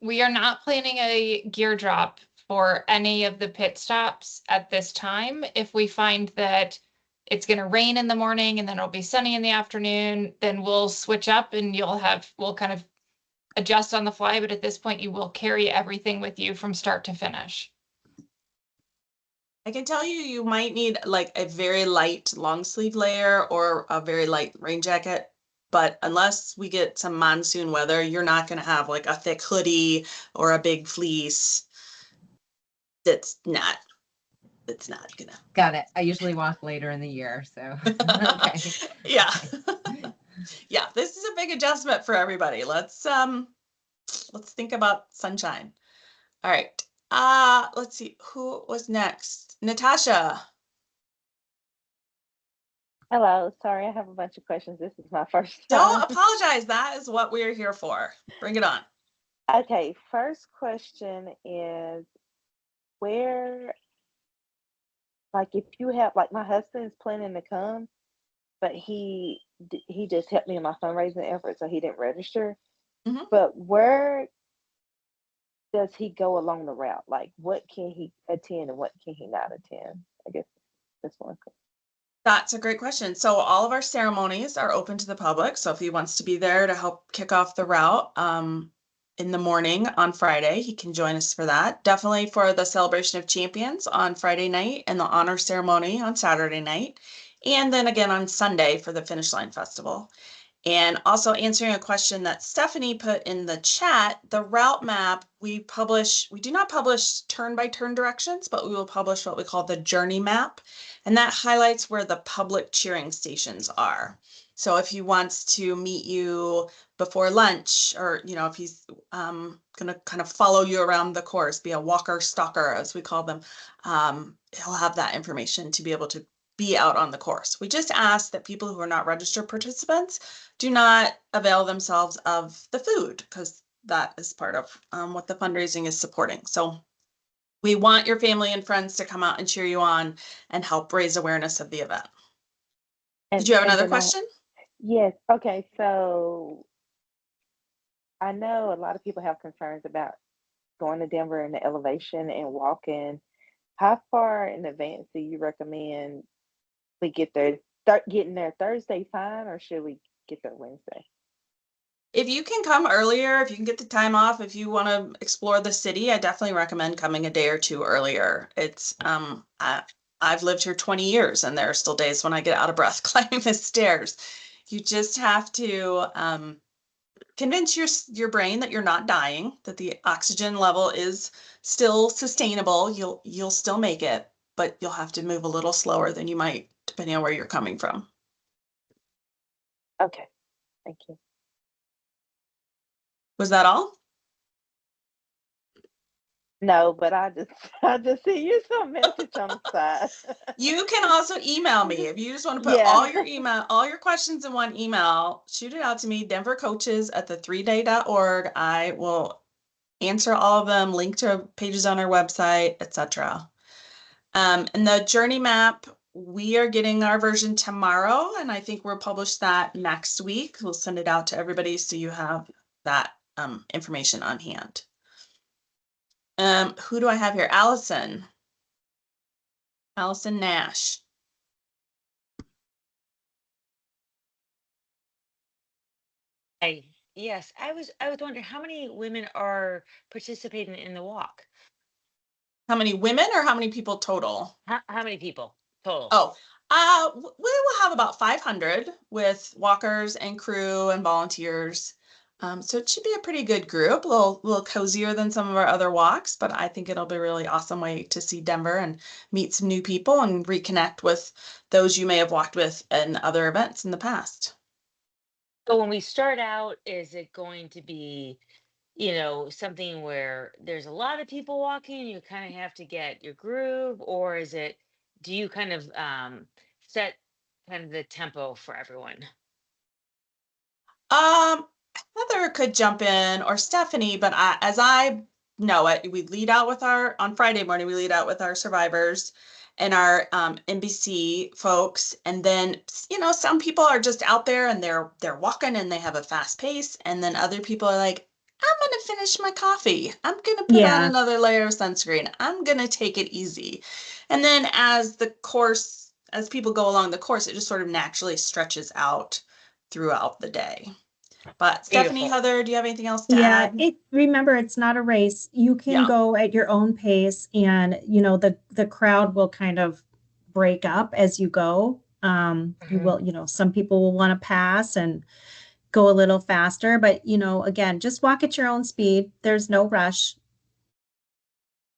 S4: We are not planning a gear drop for any of the pit stops at this time. If we find that it's going to rain in the morning and then it'll be sunny in the afternoon, then we'll switch up and we'll kind of adjust on the fly. But at this point, you will carry everything with you from start to finish.
S2: I can tell you, you might need like a very light long sleeve layer or a very light rain jacket. But unless we get some monsoon weather, you're not going to have like a thick hoodie or a big fleece. It's not gonna.
S6: Got it. I usually walk later in the year, so okay.
S2: Yeah. Yeah, this is a big adjustment for everybody. Let's think about sunshine. All right. Let's see who was next. Natasha.
S9: Hello, sorry, I have a bunch of questions. This is my first
S2: Don't
S9: time.
S2: apologize. That is what we're here for. Bring it on.
S9: Okay, first question is where, like, if you have, like, my husband's planning to come, but he just helped me in my fundraising effort, so he didn't register.
S2: Mhm.
S9: But where does he go along the route? Like, what can he attend and what can he not attend? I guess that's one question.
S2: That's a great question. So all of our ceremonies are open to the public. So if he wants to be there to help kick off the route in the morning on Friday, he can join us for that. Definitely for the Celebration of Champions on Friday night and the honor ceremony on Saturday night. And then again on Sunday for the Finish Line Festival. And also answering a question that Stephanie put in the chat, the route map, we do not publish turn-by-turn directions, but we will publish what we call the journey map. And that highlights where the public cheering stations are. So if he wants to meet you before lunch, or, you know, if he's gonna kind of follow you around the course, be a walker stalker, as we call them, he'll have that information to be able to be out on the course. We just ask that people who are not registered participants do not avail themselves of the food, because that is part of what the fundraising is supporting. So we want your family and friends to come out and cheer you on and help raise awareness of the event. Did you have another question?
S9: Yes. Okay. So I know a lot of people have concerns about going to Denver in the elevation and walking. How far in advance do you recommend we get there? Start getting there Thursday fine, or should we get there Wednesday?
S2: If you can come earlier, if you can get the time off, if you want to explore the city, I definitely recommend coming a day or two earlier. It's I've lived here 20 years and there are still days when I get out of breath climbing the stairs. You just have to convince your brain that you're not dying, that the oxygen level is still sustainable. You'll still make it, but you'll have to move a little slower than you might depending on where you're coming from.
S9: Okay. Thank you.
S2: Was that all?
S9: No, but I just see you some message on the side.
S2: You can also email me if you just want to put
S9: Yeah.
S2: all your questions in one email. Shoot it out to me, denvercoaches@the3day.org. I will answer all of them, link to pages on our website, etc. And the journey map, we are getting our version tomorrow, and I think we'll publish that next week. We'll send it out to everybody so you have that information on hand. Who do I have here? Allison Nash.
S10: Hi. Yes, I was wondering how many women are participating in the walk?
S2: How many women or how many people total?
S10: How many people total?
S2: Oh, we will have about 500 with walkers and crew and volunteers. So it should be a pretty good group, a little cozier than some of our other walks, but I think it'll be a really awesome way to see Denver and meet some new people and reconnect with those you may have walked with in other events in the past.
S10: So when we start out, is it going to be, something where there's a lot of people walking, you kind of have to get your groove, or do you kind of set kind of the tempo for everyone?
S2: Heather could jump in or Stephanie, but as I know it. We lead out with on Friday morning, we lead out with our survivors and our NBC folks. And then, some people are just out there and they're walking and they have a fast pace. And then other people are like, I'm going to finish my coffee. I'm going to put on another layer of sunscreen. I'm going to take it easy. And then as people go along the course, it just sort of naturally stretches out throughout the day. But Stephanie,
S10: Beautiful.
S2: Heather, do you have anything else to add?
S1: Remember, it's not a race. You can go at your own pace, and the crowd will kind of break up as you go. You will, some people will want to pass and go a little faster, but again, just walk at your own speed. There's no rush.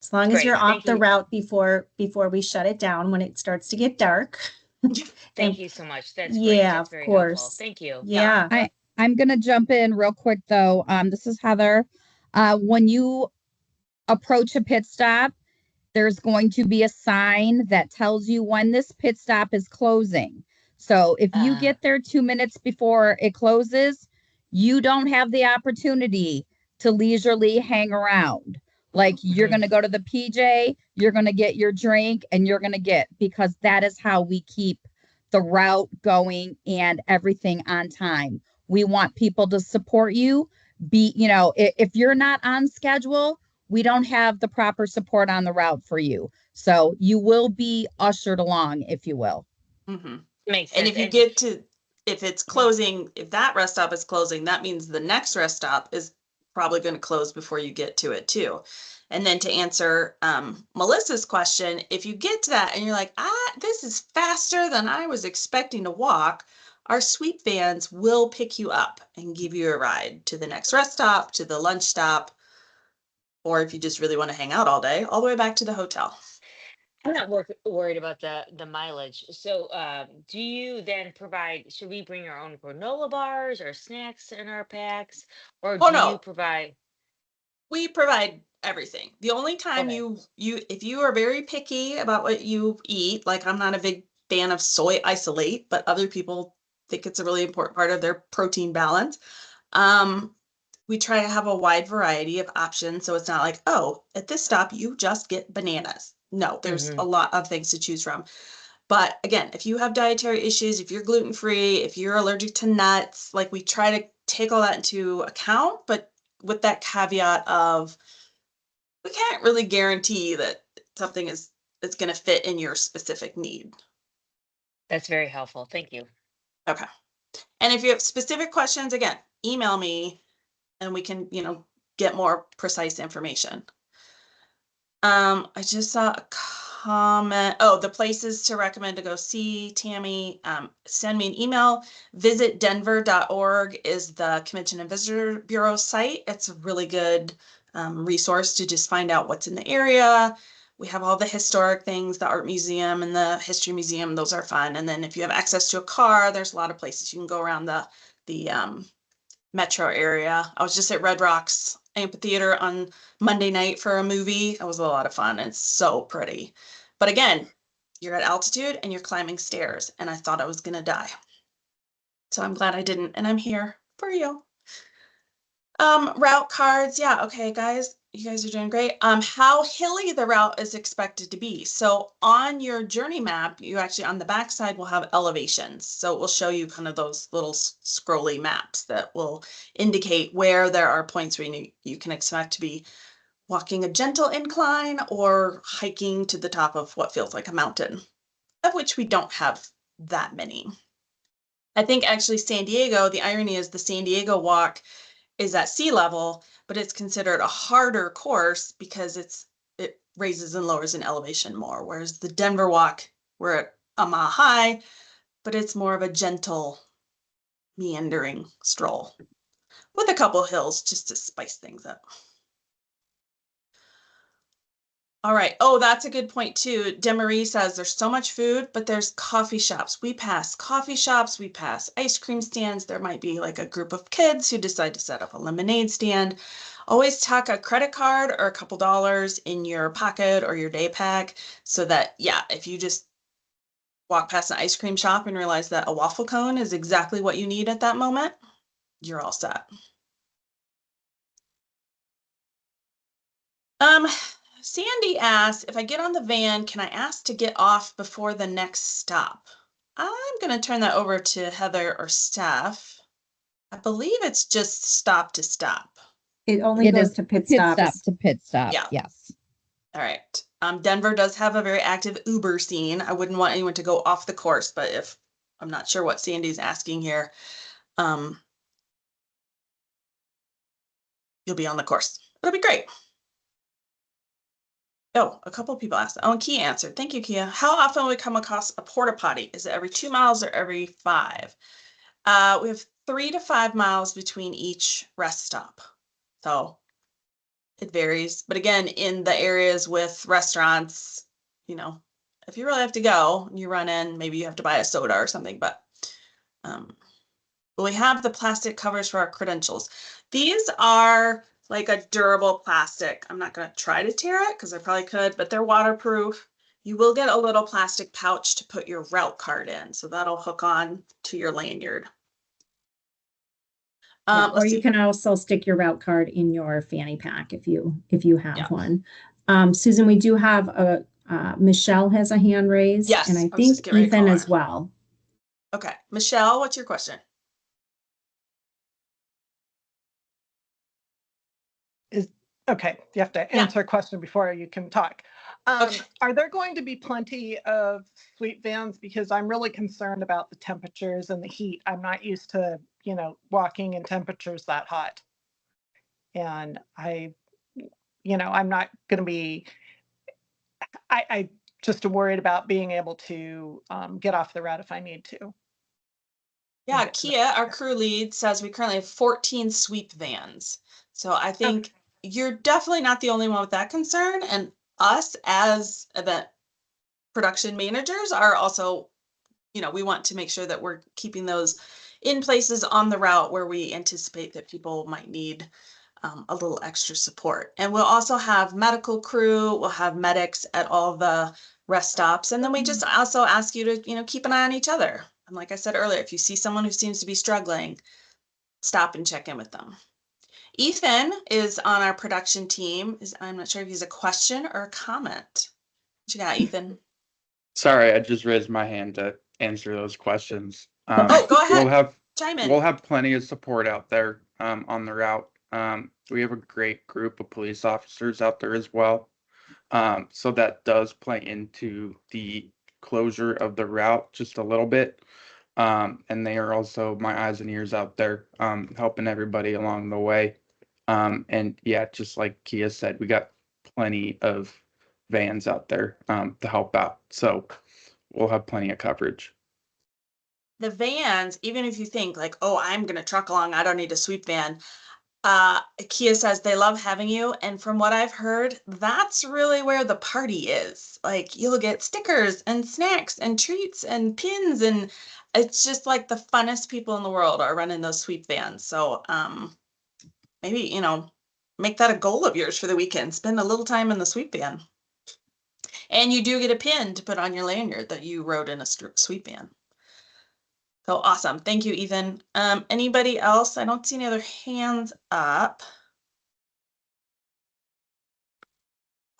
S1: As long as
S10: Great.
S1: you're off
S10: Thank
S1: the
S10: you.
S1: route before we shut it down when it starts to get dark.
S10: Thank you so much. That's great.
S1: Yeah,
S10: That's
S1: of
S10: very
S1: course.
S10: helpful. Thank you.
S1: Yeah.
S11: I'm going to jump in real quick though. This is Heather. When you approach a pit stop, there's going to be a sign that tells you when this pit stop is closing. So if you get there 2 minutes before it closes, you don't have the opportunity to leisurely hang around. Like you're going to go to the PJ, you're going to get your drink, and you're going to because that is how we keep the route going and everything on time. We want people to support you. If you're not on schedule, we don't have the proper support on the route for you. So you will be ushered along, if you will.
S2: Mm-hmm.
S10: Makes
S2: And
S10: sense.
S2: if it's closing, if that rest stop is closing, that means the next rest stop is probably going to close before you get to it too. And then to answer Melissa's question, if you get to that and you're like, this is faster than I was expecting to walk, our sweep vans will pick you up and give you a ride to the next rest stop, to the lunch stop, or if you just really want to hang out all day, all the way back to the hotel.
S10: I'm not worried about the mileage. So, do you then provide? Should we bring our own granola bars or snacks in our packs, or do you
S2: No,
S10: provide?
S2: we provide everything. The only time
S10: Okay.
S2: if you are very picky about what you eat, like I'm not a big fan of soy isolate, but other people think it's a really important part of their protein balance. We try to have a wide variety of options, so it's not like, oh, at this stop you just get bananas. No, there's a lot of things to choose from. But again, if you have dietary issues, if you're gluten free, if you're allergic to nuts, like we try to take all that into account, but with that caveat of we can't really guarantee that something is going to fit in your specific need.
S10: That's very helpful. Thank you.
S2: Okay. And if you have specific questions, again, email me and we can, get more precise information. I just saw a comment. Oh, the places to recommend to go see Tammy. Send me an email. Visitdenver.org is the Convention and Visitor Bureau site. It's a really good resource to just find out what's in the area. We have all the historic things, the art museum and the history museum. Those are fun. And then if you have access to a car, there's a lot of places you can go around the metro area. I was just at Red Rocks Amphitheater on Monday night for a movie. It was a lot of fun. It's so pretty. But again, you're at altitude and you're climbing stairs, and I thought I was going to die. So I'm glad I didn't, and I'm here for you. Route cards. Yeah. Okay, guys, you guys are doing great. How hilly the route is expected to be. So on your journey map, you actually on the back side will have elevations. So it will show you kind of those little scrolly maps that will indicate where there are points where you can expect to be walking a gentle incline or hiking to the top of what feels like a mountain, of which we don't have that many. I think actually San Diego, the irony is the San Diego walk is at sea level, but it's considered a harder course because it raises and lowers in elevation more. Whereas the Denver walk, we're at a mile high, but it's more of a gentle, meandering stroll with a couple hills just to spice things up. All right. Oh, that's a good point too. Demarie says there's so much food, but there's coffee shops. We pass coffee shops, we pass ice cream stands. There might be like a group of kids who decide to set up a lemonade stand. Always tuck a credit card or a couple dollars in your pocket or your day pack so that, if you just walk past an ice cream shop and realize that a waffle cone is exactly what you need at that moment, you're all set. Sandy asked, if I get on the van, can I ask to get off before the next stop? I'm going to turn that over to Heather or Steph. I believe it's just stop to stop.
S1: It only
S11: It
S1: goes
S11: is
S1: to pit
S11: pit stop
S1: stops.
S11: to pit stop.
S2: Yeah.
S11: Yes.
S2: All right. Denver does have a very active Uber scene. I wouldn't want anyone to go off the course, but if I'm not sure what Sandy's asking here, you'll be on the course. It'll be great. Oh, a couple of people asked. Oh, and Kia answered. Thank you, Kia. How often will we come across a porta potty? Is it every 2 miles or every 5? We have 3 to 5 miles between each rest stop. So it varies. But again, in the areas with restaurants, you know, if you really have to go and you run in, maybe you have to buy a soda or something. But we have the plastic covers for our credentials. These are like a durable plastic. I'm not going to try to tear it because I probably could, but they're waterproof. You will get a little plastic pouch to put your route card in. So that'll hook on to your lanyard.
S1: Or you can also stick your route card in your fanny pack if you have one. Susan, we do have Michelle has a hand raised.
S2: Yes,
S1: and I
S2: I was just
S1: think
S2: getting ready to call
S1: Ethan
S2: her.
S1: as well.
S2: Okay, Michelle, what's your question?
S12: Okay, you have to answer a question before you can talk.
S2: Okay.
S12: Are there going to be plenty of sweep vans? Because I'm really concerned about the temperatures and the heat. I'm not used to, walking in temperatures that hot. And I'm not going to be, I just am worried about being able to get off the route if I need to.
S2: Yeah, Kia, our crew lead, says we currently have 14 sweep vans. So I think you're definitely not the only one with that concern. And us as event production managers are also, we want to make sure that we're keeping those in places on the route where we anticipate that people might need a little extra support. And we'll also have medical crew, we'll have medics at all the rest stops. And then we just also ask you to, keep an eye on each other. And like I said earlier, if you see someone who seems to be struggling, stop and check in with them. Ethan is on our production team. I'm not sure if he's a question or a comment. What you got, Ethan?
S13: Sorry, I just raised my hand to answer those questions.
S2: Go ahead. Chime in.
S13: We'll have plenty of support out there on the route. We have a great group of police officers out there as well. So that does play into the closure of the route just a little bit. And they are also my eyes and ears out there, helping everybody along the way. And yeah, just like Kia said, we got plenty of vans out there to help out. So we'll have plenty of coverage.
S2: The vans, even if you think like, oh, I'm going to truck along, I don't need a sweep van. Kia says they love having you. And from what I've heard, that's really where the party is. Like you'll get stickers and snacks and treats and pins. And it's just like the funnest people in the world are running those sweep vans. So maybe, make that a goal of yours for the weekend. Spend a little time in the sweep van. And you do get a pin to put on your lanyard that you rode in a sweep van. So awesome. Thank you, Ethan. Anybody else? I don't see any other hands up.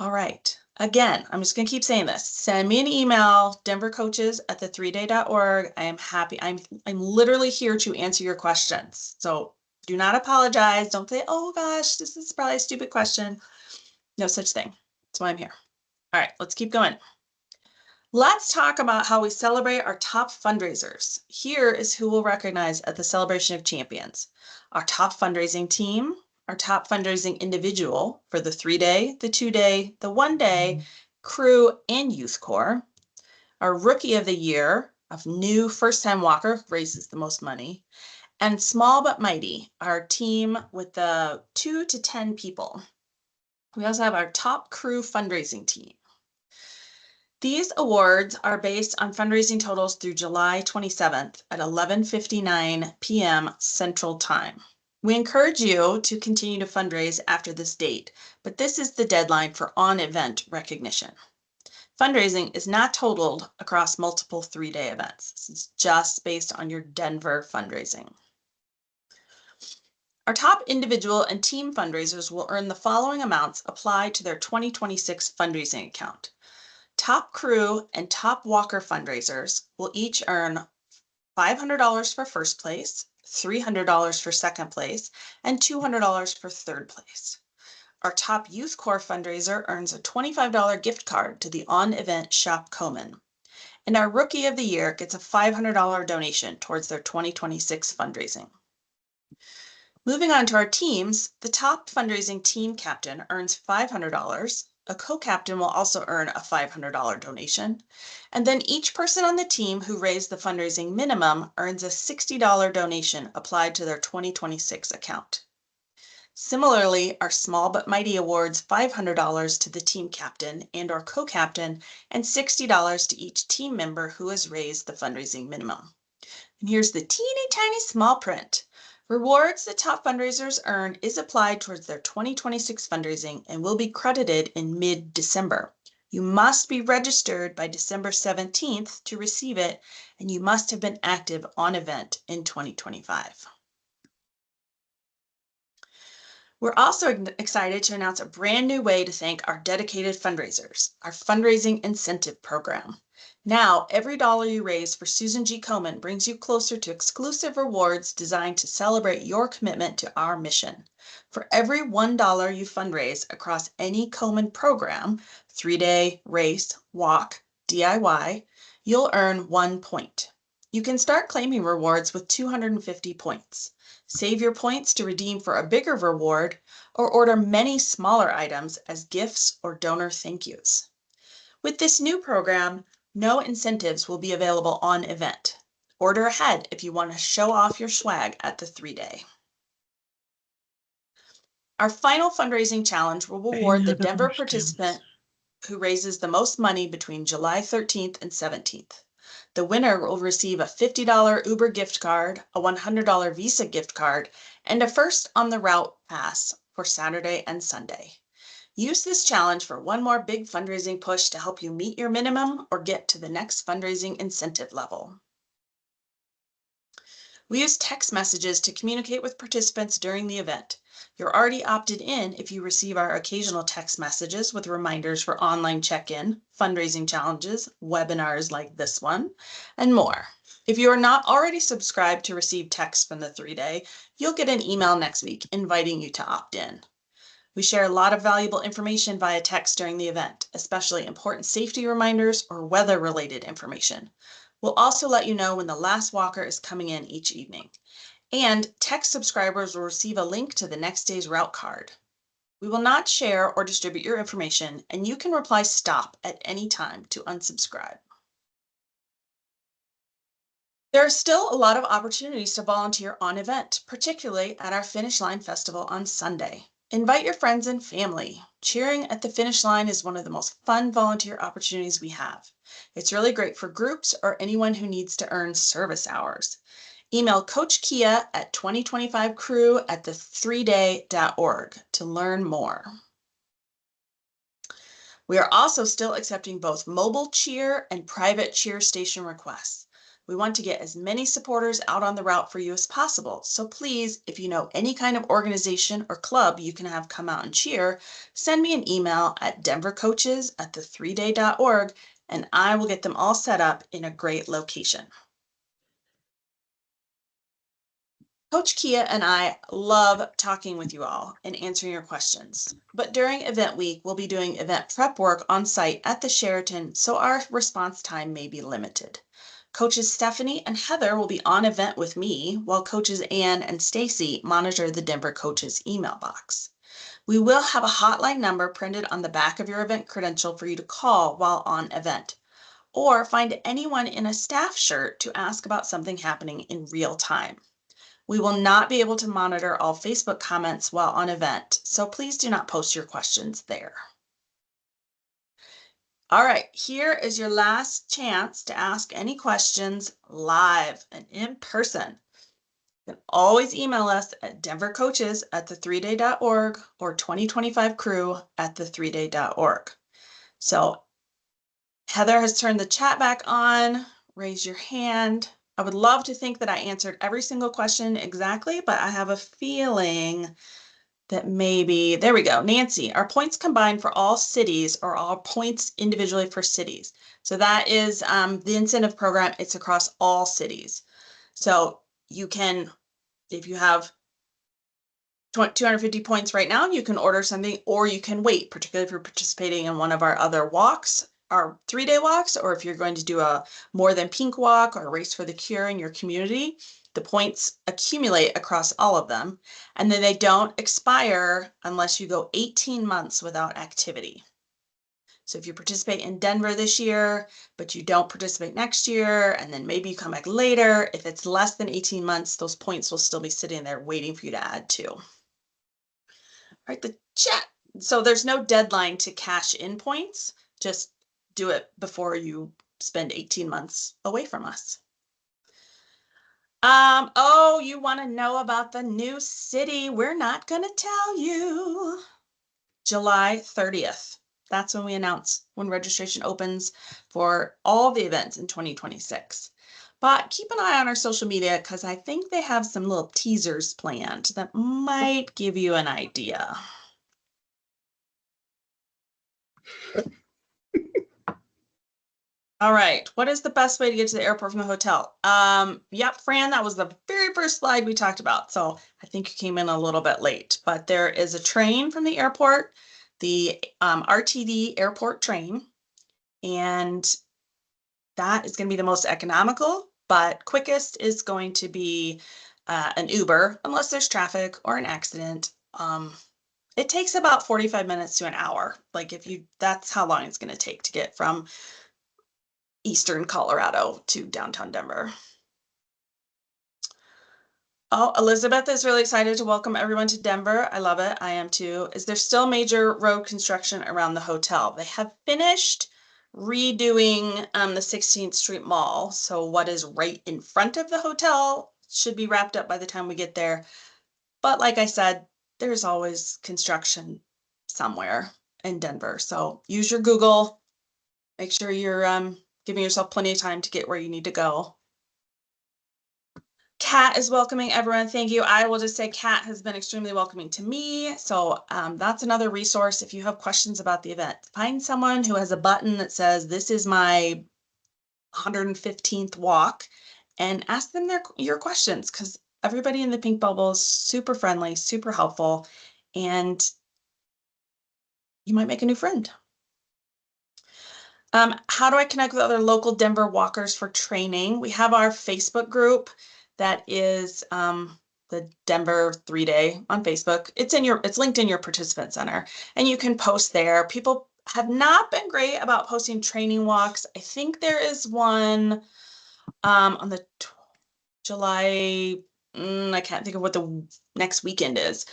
S2: All right. Again, I'm just going to keep saying this. Send me an email, denvercoaches@the3day.org. I am happy. I'm literally here to answer your questions. So do not apologize. Don't say, oh gosh, this is probably a stupid question. No such thing. That's why I'm here. All right, let's keep going. Let's talk about how we celebrate our top fundraisers. Here is who we'll recognize at the Celebration of Champions. Our top fundraising team, our top fundraising individual for the 3-day, the 2-day, the 1-day, crew, and youth corps. Our rookie of the year of new first-time walker who raises the most money. And small but mighty, our team with the 2 to 10 people. We also have our top crew fundraising team. These awards are based on fundraising totals through July 27th at 11:59 p.m. Central Time. We encourage you to continue to fundraise after this date, but this is the deadline for on-event recognition. Fundraising is not totaled across multiple 3-day events. This is just based on your Denver fundraising. Our top individual and team fundraisers will earn the following amounts applied to their 2026 fundraising account. Top crew and top walker fundraisers will each earn $500 for first place, $300 for second place, and $200 for third place. Our top youth corps fundraiser earns a $25 gift card to the on-event shop Komen. And our rookie of the year gets a $500 donation towards their 2026 fundraising. Moving on to our teams, the top fundraising team captain earns $500. A co-captain will also earn a $500 donation. And then each person on the team who raised the fundraising minimum earns a $60 donation applied to their 2026 account. Similarly, our Small But Mighty awards $500 to the team captain and or co-captain and $60 to each team member who has raised the fundraising minimum. And here's the teeny tiny small print. Rewards that top fundraisers earn is applied towards their 2026 fundraising and will be credited in mid-December. You must be registered by December 17th to receive it, and you must have been active on event in 2025. We're also excited to announce a brand new way to thank our dedicated fundraisers, our fundraising incentive program. Now, every dollar you raise for Susan G. Komen brings you closer to exclusive rewards designed to celebrate your commitment to our mission. For every $1 you fundraise across any Komen program, 3-day, race, walk, DIY, you'll earn 1 point. You can start claiming rewards with 250 points. Save your points to redeem for a bigger reward or order many smaller items as gifts or donor thank yous. With this new program, no incentives will be available on event. Order ahead if you want to show off your swag at the 3-day. Our final fundraising challenge will reward the Denver participant who raises the most money between July 13th and 17th. The winner will receive a $50 Uber gift card, a $100 Visa gift card, and a first on the route pass for Saturday and Sunday. Use this challenge for one more big fundraising push to help you meet your minimum or get to the next fundraising incentive level. We use text messages to communicate with participants during the event. You're already opted in if you receive our occasional text messages with reminders for online check-in, fundraising challenges, webinars like this one, and more. If you are not already subscribed to receive text from the 3-day, you'll get an email next week inviting you to opt in. We share a lot of valuable information via text during the event, especially important safety reminders or weather-related information. We'll also let you know when the last walker is coming in each evening. And text subscribers will receive a link to the next day's route card. We will not share or distribute your information, and you can reply stop at any time to unsubscribe. There are still a lot of opportunities to volunteer on event, particularly at our Finish Line Festival on Sunday. Invite your friends and family. Cheering at the finish line is one of the most fun volunteer opportunities we have. It's really great for groups or anyone who needs to earn service hours. Email Coach Kia at 2025crew@the3day.org to learn more. We are also still accepting both mobile cheer and private cheer station requests. We want to get as many supporters out on the route for you as possible. So please, if you know any kind of organization or club you can have come out and cheer, send me an email at denvercoaches@the3day.org and I will get them all set up in a great location. Coach Kia and I love talking with you all and answering your questions. But during event week, we'll be doing event prep work on site at the Sheraton, so our response time may be limited. Coaches Stephanie and Heather will be on event with me, while coaches Ann and Stacy monitor the Denver Coaches email box. We will have a hotline number printed on the back of your event credential for you to call while on event, or find anyone in a staff shirt to ask about something happening in real time. We will not be able to monitor all Facebook comments while on event, so please do not post your questions there. All right, here is your last chance to ask any questions live and in person. You can always email us at denvercoaches@the3day.org or 2025crew@the3day.org. So Heather has turned the chat back on. Raise your hand. I would love to think that I answered every single question exactly, but I have a feeling that maybe, there we go. Nancy, are points combined for all cities or all points individually for cities? So that is the incentive program. It's across all cities. So you can, if you have 250 points right now, you can order something, or you can wait, particularly if you're participating in one of our other walks, our 3-day walks, or if you're going to do a More Than Pink walk or a Race for the Cure in your community. The points accumulate across all of them, and then they don't expire unless you go 18 months without activity. So if you participate in Denver this year, but you don't participate next year, and then maybe you come back later, if it's less than 18 months, those points will still be sitting there waiting for you to add to. Right, the chat. So there's no deadline to cash in points. Just do it before you spend 18 months away from us. Oh, you want to know about the new city? We're not going to tell you. July 30th. That's when we announce when registration opens for all the events in 2026. But keep an eye on our social media because I think they have some little teasers planned that might give you an idea. All right, what is the best way to get to the airport from the hotel? Yep, Fran, that was the very first slide we talked about. So I think you came in a little bit late, but there is a train from the airport, the RTD airport train, and that is going to be the most economical, but quickest is going to be an Uber, unless there's traffic or an accident. It takes about 45 minutes to an hour. Like that's how long it's going to take to get from Eastern Colorado to downtown Denver. Oh, Elizabeth is really excited to welcome everyone to Denver. I love it. I am too. Is there still major road construction around the hotel? They have finished redoing the 16th Street Mall. So what is right in front of the hotel should be wrapped up by the time we get there. But like I said, there's always construction somewhere in Denver. So use your Google. Make sure you're giving yourself plenty of time to get where you need to go. Kat is welcoming everyone. Thank you. I will just say Kat has been extremely welcoming to me. So that's another resource. If you have questions about the event, find someone who has a button that says, this is my 115th walk, and ask them your questions, because everybody in the pink bubble is super friendly, super helpful, and you might make a new friend. How do I connect with other local Denver walkers for training? We have our Facebook group that is the Denver 3-day on Facebook. It's linked in your participant center, and you can post there. People have not been great about posting training walks. I think there is one on the July, I can't think of what the next weekend is.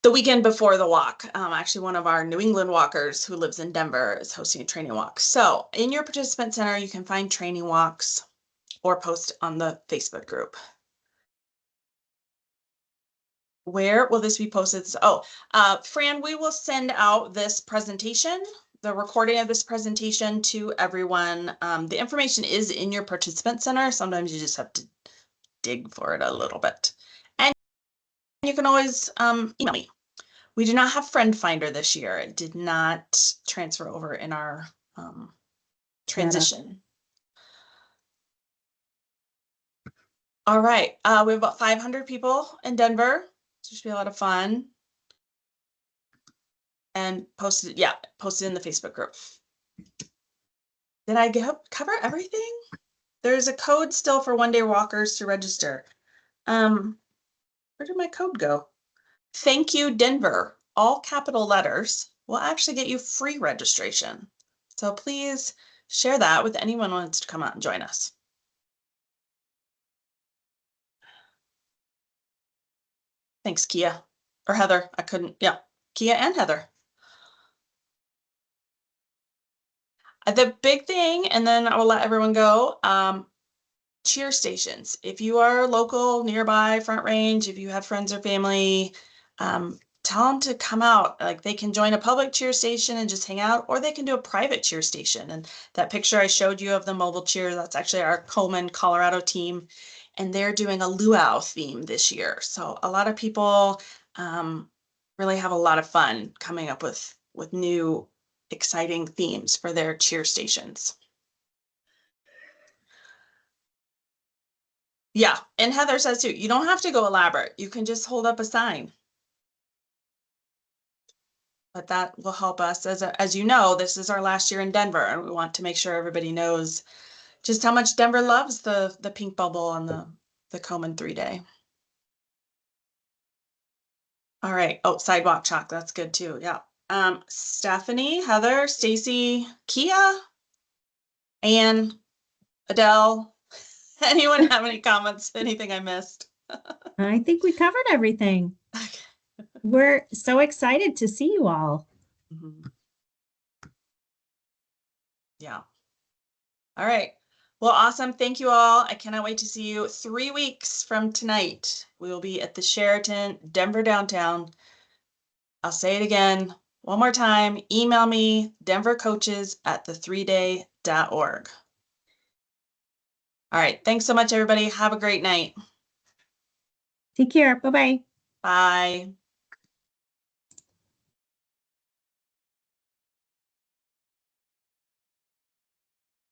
S2: The weekend before the walk, actually one of our New England walkers who lives in Denver is hosting a training walk. So in your participant center, you can find training walks or post on the Facebook group. Where will this be posted? Oh, Fran, we will send out this presentation, the recording of this presentation, to everyone. The information is in your participant center. Sometimes you just have to dig for it a little bit. And you can always email me. We do not have Friend Finder this year. It did not transfer over in our transition. All right, we have about 500 people in Denver. So it should be a lot of fun. And posted in the Facebook group. Did I cover everything? There's a code still for 1-day walkers to register. Where did my code go? Thank you, Denver. All capital letters will actually get you free registration. So please share that with anyone who wants to come out and join us. Thanks, Kia. Or Heather. I couldn't, yeah. Kia and Heather. The big thing, and then I will let everyone go, cheer stations. If you are local, nearby, Front Range, if you have friends or family, tell them to come out. Like they can join a public cheer station and just hang out, or they can do a private cheer station. And that picture I showed you of the mobile cheer, that's actually our Komen, Colorado team. And they're doing a luau theme this year. So a lot of people really have a lot of fun coming up with new exciting themes for their cheer stations. Yeah, and Heather says too, you don't have to go elaborate. You can just hold up a sign. But that will help us. As you know, this is our last year in Denver, and we want to make sure everybody knows just how much Denver loves the pink bubble and the Komen 3-day. All right. Oh, sidewalk chalk. That's good too. Yeah. Stephanie, Heather, Stacy, Kia, Anne, Adele. Anyone have any comments? Anything I missed?
S1: I think we covered everything.
S2: Okay.
S1: We're so excited to see you all.
S2: Mhm. Yeah. All right. Well, awesome. Thank you all. I cannot wait to see you 3 weeks from tonight. We will be at the Sheraton, Denver downtown. I'll say it again one more time. Email me, denvercoaches@the3day.org. All right. Thanks so much, everybody. Have a great night.
S1: Take care. Bye-bye.
S2: Bye.